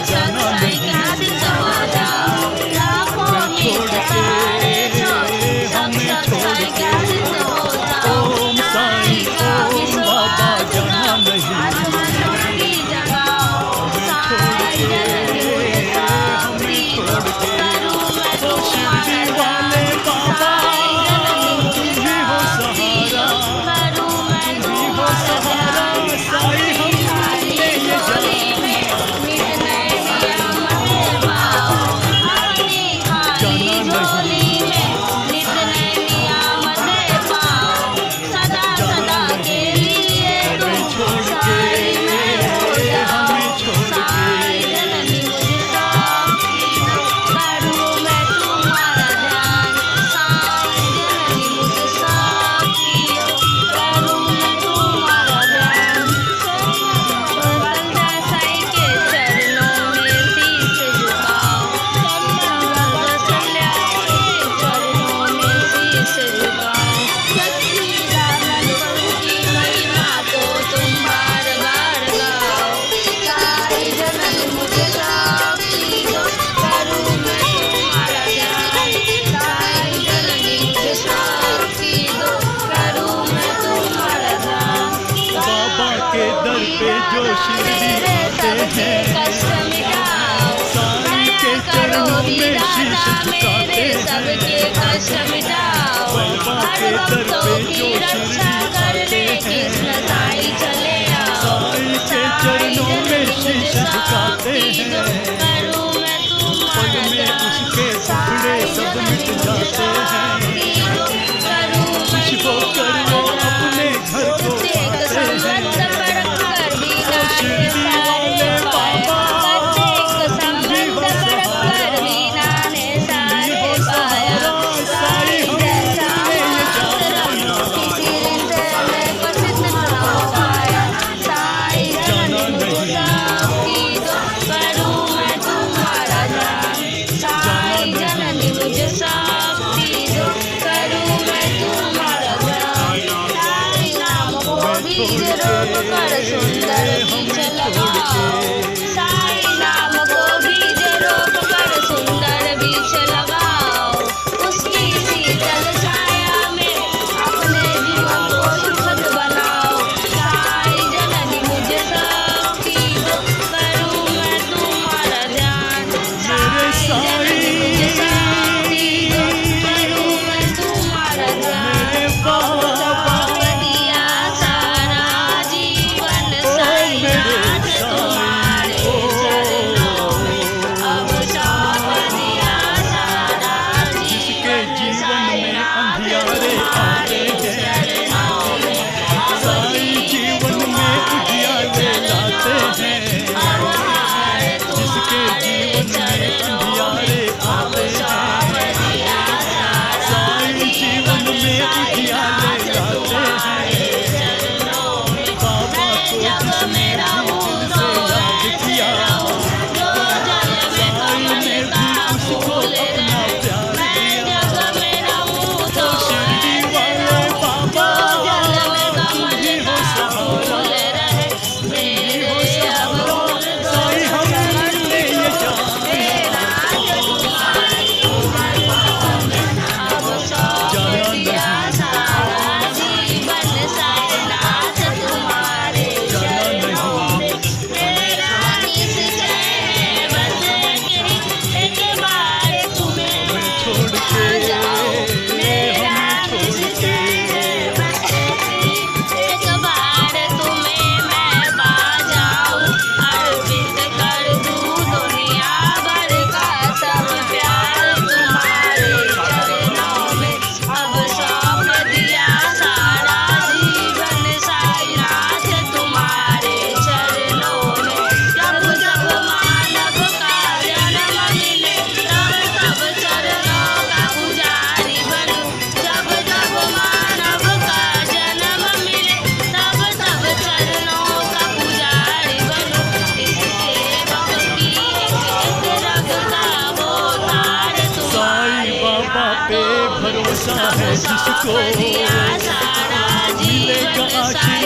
जाना नहीं। छोड़ के हमें छोड़ के ओम साईं ओम बाबा जाना नहीं। जो शिरडी आते हैं साईं के चरणों में शीश झुकाते हैं। बाबा के दर पे जो शिरडी आते हैं साईं के चरणों में शीश झुकाते हैं। पल में उसके टुकड़े सब मिट जाते हैं। खुश होकर वो अपने घर को आते हैं। शिरडी वाले बाबा तुम ही हो सहारा साईं हमें ये जाना सुंदर बीज लगाओ, साईं नाम को बीज रोप कर सुंदर बीज लगाओ। उसकी शीतल छाया में अपने जीवन को सुखद बनाओ। साईं जननी मुझे शक्ति दो, करूं मैं तुम्हारा ध्यान। साईं जननी मुझे शक्ति दो, करूं मैं तुम्हारा ध्यान। भरोसा है जिसको मिलेगा आशीर्वाद।